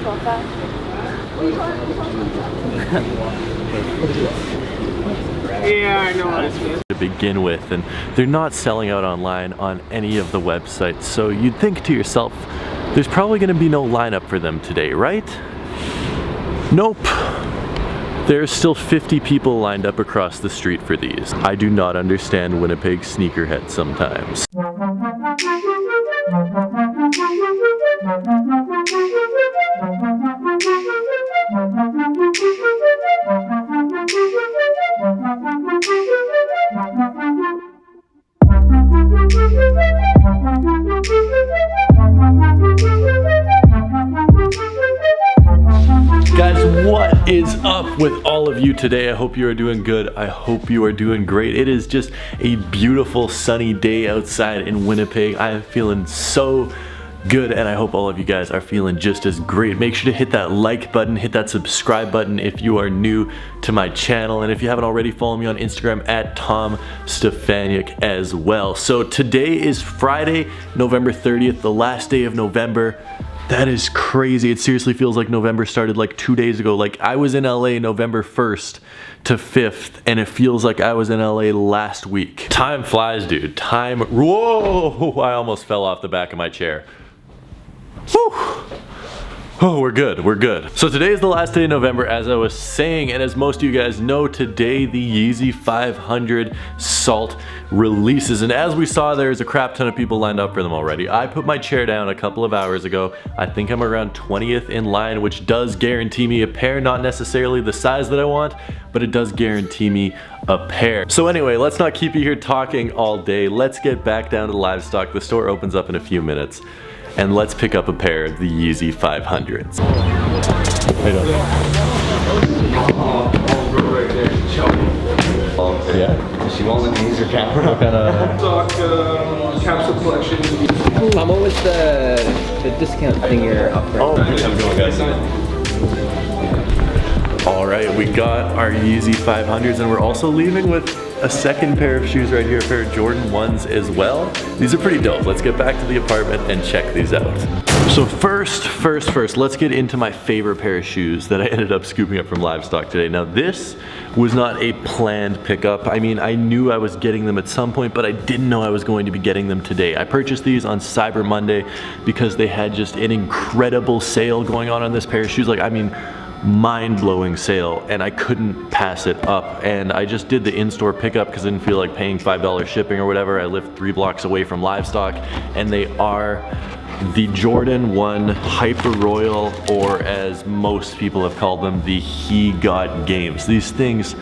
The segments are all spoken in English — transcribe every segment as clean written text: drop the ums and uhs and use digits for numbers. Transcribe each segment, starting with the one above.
Yeah, I know what it is. To begin with, and they're not selling out online on any of the websites, so you'd think to yourself, there's probably going to be no lineup for them today, right? Nope. There's still 50 people lined up across the street for these. I do not understand Winnipeg sneakerheads sometimes. Guys, what is up with all of you today? I hope you are doing good. I hope you are doing great. It is just a beautiful sunny day outside in Winnipeg. I am feeling so good, and I hope all of you guys are feeling just as great. Make sure to hit that like button, hit that subscribe button if you are new to my channel, and if you haven't already, follow me on Instagram at Tom Stefaniuk as well. So today is Friday, November 30th, the last day of November. That is crazy. It seriously feels like November started like 2 days ago. Like I was in LA November 1st to 5th, and it feels like I was in LA last week. Time flies, dude. Time. Whoa! I almost fell off the back of my chair. Whew. Oh, we're good, we're good. So today is the last day of November, as I was saying, and as most of you guys know, today the Yeezy 500 Salt releases, and as we saw, there's a crap ton of people lined up for them already. I put my chair down a couple of hours ago. I think I'm around 20th in line, which does guarantee me a pair, not necessarily the size that I want, but it does guarantee me a pair. So anyway, let's not keep you here talking all day. Let's get back down to livestock. The store opens up in a few minutes. And let's pick up a pair of the Yeezy 500s. Yeah. She won't let me use her camera. What kind of capsule collection. Tom, what was the discount thing you're offering? Oh, how's it going, guys? All right, we got our Yeezy 500s, and we're also leaving with a second pair of shoes right here, a pair of Jordan 1s as well. These are pretty dope. Let's get back to the apartment and check these out. So first, let's get into my favorite pair of shoes that I ended up scooping up from livestock today. Now this was not a planned pickup. I mean, I knew I was getting them at some point, but I didn't know I was going to be getting them today. I purchased these on Cyber Monday because they had just an incredible sale going on this pair of shoes. Like, I mean, mind-blowing sale, and I couldn't pass it up, and I just did the in-store pickup because I didn't feel like paying $5 shipping or whatever. I live 3 blocks away from livestock, and they are the Jordan 1 Hyper Royal, or as most people have called them, the He Got Games. These things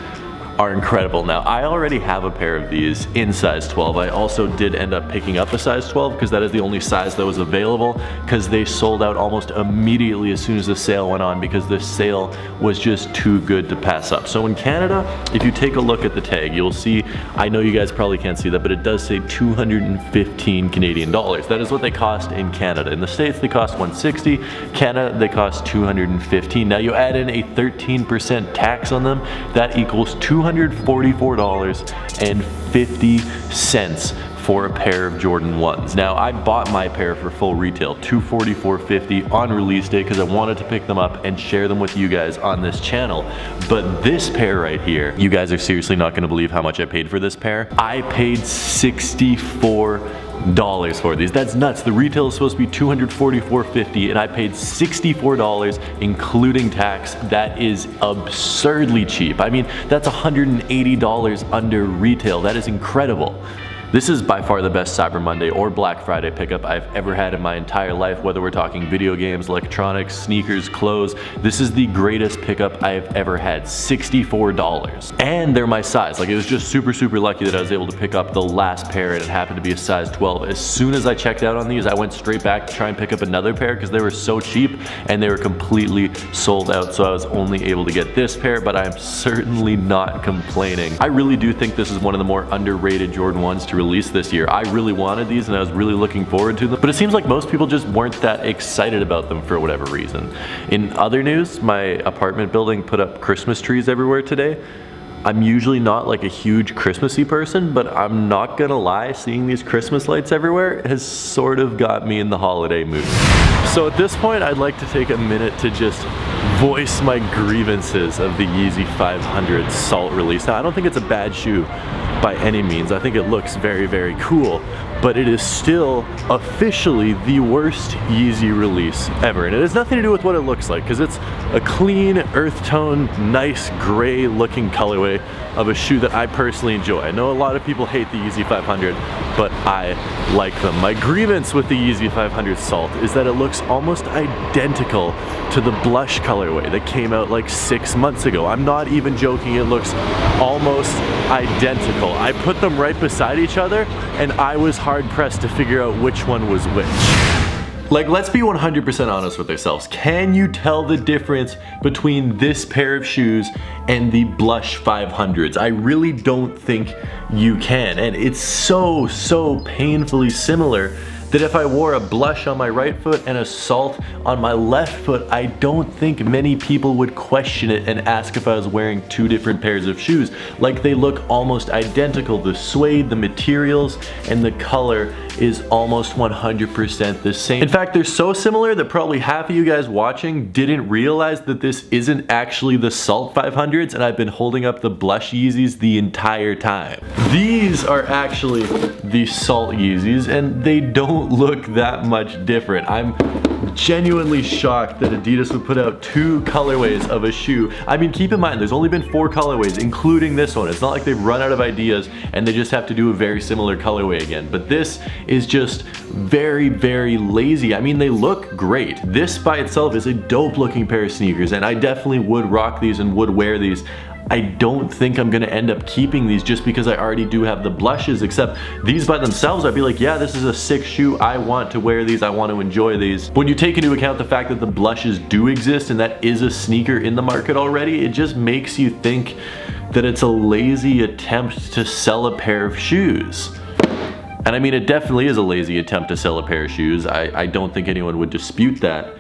are incredible. Now, I already have a pair of these in size 12. I also did end up picking up a size 12 because that is the only size that was available, because they sold out almost immediately as soon as the sale went on, because the sale was just too good to pass up. So in Canada, if you take a look at the tag, you'll see, I know you guys probably can't see that, but it does say 215 Canadian dollars. That is what they cost in Canada. In the States, they cost 160. Canada, they cost 215. Now you add in a 13% tax on them, that equals $244.50 for a pair of Jordan 1s. Now, I bought my pair for full retail, $244.50 on release day, because I wanted to pick them up and share them with you guys on this channel. But this pair right here, you guys are seriously not gonna believe how much I paid for this pair. I paid $64 for these. That's nuts. The retail is supposed to be $244.50, and I paid $64 including tax. That is absurdly cheap. I mean, that's $180 under retail. That is incredible. This is by far the best Cyber Monday or Black Friday pickup I've ever had in my entire life, whether we're talking video games, electronics, sneakers, clothes. This is the greatest pickup I have ever had. $64. And they're my size. Like, it was just super lucky that I was able to pick up the last pair, and it happened to be a size 12. As soon as I checked out on these, I went straight back to try and pick up another pair because they were so cheap and they were completely sold out. So I was only able to get this pair, but I'm certainly not complaining. I really do think this is one of the more underrated Jordan 1s to release this year. I really wanted these and I was really looking forward to them, but it seems like most people just weren't that excited about them for whatever reason. In other news, my apartment building put up Christmas trees everywhere today. I'm usually not like a huge Christmassy person, but I'm not gonna lie, seeing these Christmas lights everywhere has sort of got me in the holiday mood. So at this point, I'd like to take a minute to just voice my grievances of the Yeezy 500 Salt release. Now, I don't think it's a bad shoe by any means. I think it looks very, very cool, but it is still officially the worst Yeezy release ever. And it has nothing to do with what it looks like, because it's a clean, earth tone, nice, gray looking colorway of a shoe that I personally enjoy. I know a lot of people hate the Yeezy 500, but I like them. My grievance with the Yeezy 500 Salt is that it looks almost identical to the blush colorway that came out like 6 months ago. I'm not even joking, it looks almost identical. I put them right beside each other and I was hard pressed to figure out which one was which. Like, let's be 100% honest with ourselves. Can you tell the difference between this pair of shoes and the blush 500s? I really don't think you can. And it's so painfully similar that if I wore a blush on my right foot and a Salt on my left foot, I don't think many people would question it and ask if I was wearing two different pairs of shoes. Like, they look almost identical. The suede, the materials, and the color is almost 100% the same. In fact, they're so similar that probably half of you guys watching didn't realize that this isn't actually the Salt 500s, and I've been holding up the blush Yeezys the entire time. These are actually the Salt Yeezys, and they don't look that much different. I'm genuinely shocked that Adidas would put out two colorways of a shoe. I mean, keep in mind, there's only been 4 colorways, including this one. It's not like they've run out of ideas and they just have to do a very similar colorway again. But this is just very, very lazy. I mean, they look great. This by itself is a dope looking pair of sneakers, and I definitely would rock these and would wear these. I don't think I'm gonna end up keeping these just because I already do have the blushes, except these by themselves, I'd be like, yeah, this is a sick shoe. I want to wear these. I want to enjoy these. When you take into account the fact that the blushes do exist and that is a sneaker in the market already, it just makes you think that it's a lazy attempt to sell a pair of shoes. And I mean, it definitely is a lazy attempt to sell a pair of shoes. I don't think anyone would dispute that.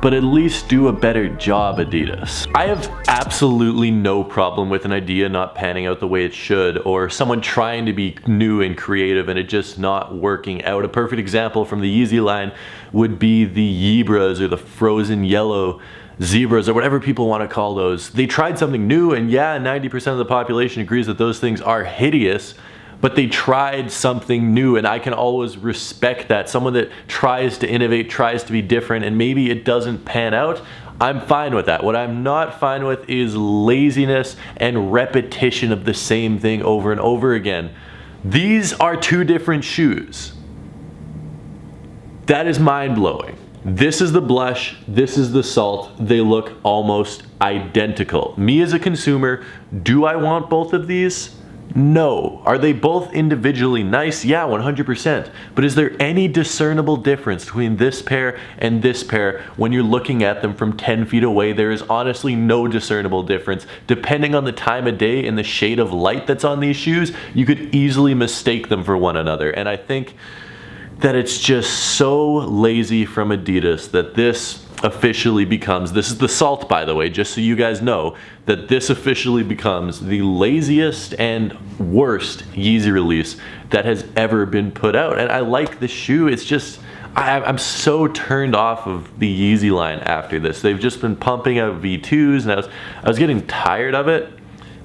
But at least do a better job, Adidas. I have absolutely no problem with an idea not panning out the way it should, or someone trying to be new and creative and it just not working out. A perfect example from the Yeezy line would be the Yeebras or the frozen yellow zebras or whatever people want to call those. They tried something new, and yeah, 90% of the population agrees that those things are hideous, but they tried something new, and I can always respect that. Someone that tries to innovate, tries to be different, and maybe it doesn't pan out, I'm fine with that. What I'm not fine with is laziness and repetition of the same thing over and over again. These are two different shoes. That is mind-blowing. This is the blush, this is the Salt. They look almost identical. Me as a consumer, do I want both of these? No. Are they both individually nice? Yeah, 100%. But is there any discernible difference between this pair and this pair when you're looking at them from 10 feet away? There is honestly no discernible difference. Depending on the time of day and the shade of light that's on these shoes, you could easily mistake them for one another. And I think that it's just so lazy from Adidas that this officially becomes, this is the Salt by the way, just so you guys know, that this officially becomes the laziest and worst Yeezy release that has ever been put out. And I like the shoe, it's just, I'm so turned off of the Yeezy line after this. They've just been pumping out V2s and I was getting tired of it.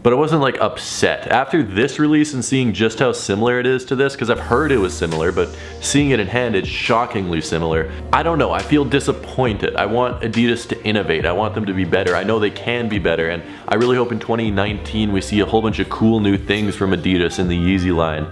But I wasn't like upset. After this release and seeing just how similar it is to this, because I've heard it was similar, but seeing it in hand, it's shockingly similar. I don't know, I feel disappointed. I want Adidas to innovate. I want them to be better. I know they can be better, and I really hope in 2019 we see a whole bunch of cool new things from Adidas in the Yeezy line.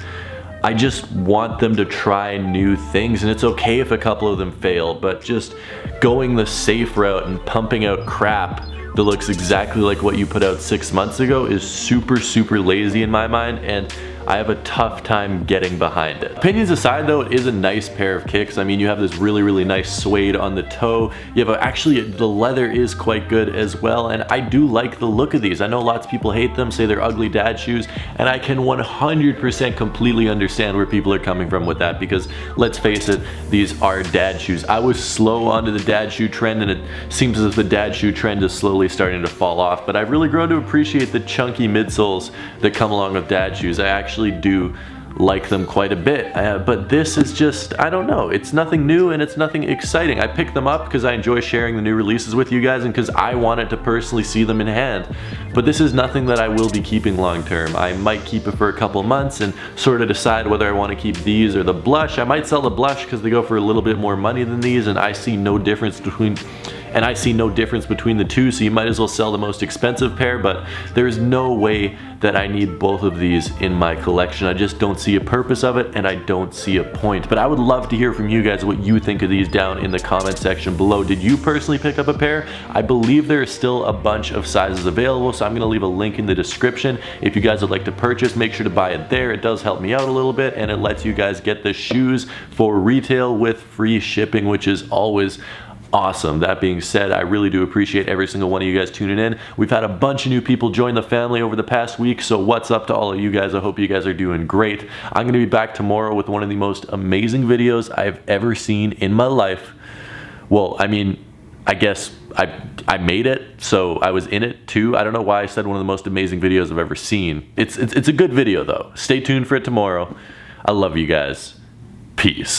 I just want them to try new things, and it's okay if a couple of them fail, but just going the safe route and pumping out crap that looks exactly like what you put out 6 months ago is super lazy in my mind, and I have a tough time getting behind it. Opinions aside though, it is a nice pair of kicks. I mean, you have this really nice suede on the toe. You have actually, the leather is quite good as well, and I do like the look of these. I know lots of people hate them, say they're ugly dad shoes, and I can 100% completely understand where people are coming from with that, because let's face it, these are dad shoes. I was slow onto the dad shoe trend, and it seems as if the dad shoe trend is slowly starting to fall off, but I've really grown to appreciate the chunky midsoles that come along with dad shoes. I actually do like them quite a bit, but this is just, I don't know, it's nothing new and it's nothing exciting. I picked them up because I enjoy sharing the new releases with you guys and because I wanted to personally see them in hand, but this is nothing that I will be keeping long term. I might keep it for a couple months and sort of decide whether I want to keep these or the blush. I might sell the blush because they go for a little bit more money than these, and I see no difference between the two, so you might as well sell the most expensive pair, but there's no way that I need both of these in my collection. I just don't see a purpose of it, and I don't see a point. But I would love to hear from you guys what you think of these down in the comment section below. Did you personally pick up a pair? I believe there is still a bunch of sizes available, so I'm gonna leave a link in the description. If you guys would like to purchase, make sure to buy it there. It does help me out a little bit, and it lets you guys get the shoes for retail with free shipping, which is always awesome. That being said, I really do appreciate every single one of you guys tuning in. We've had a bunch of new people join the family over the past week, so what's up to all of you guys? I hope you guys are doing great. I'm going to be back tomorrow with one of the most amazing videos I've ever seen in my life. Well, I mean, I guess I made it, so I was in it too. I don't know why I said one of the most amazing videos I've ever seen. It's a good video though. Stay tuned for it tomorrow. I love you guys. Peace.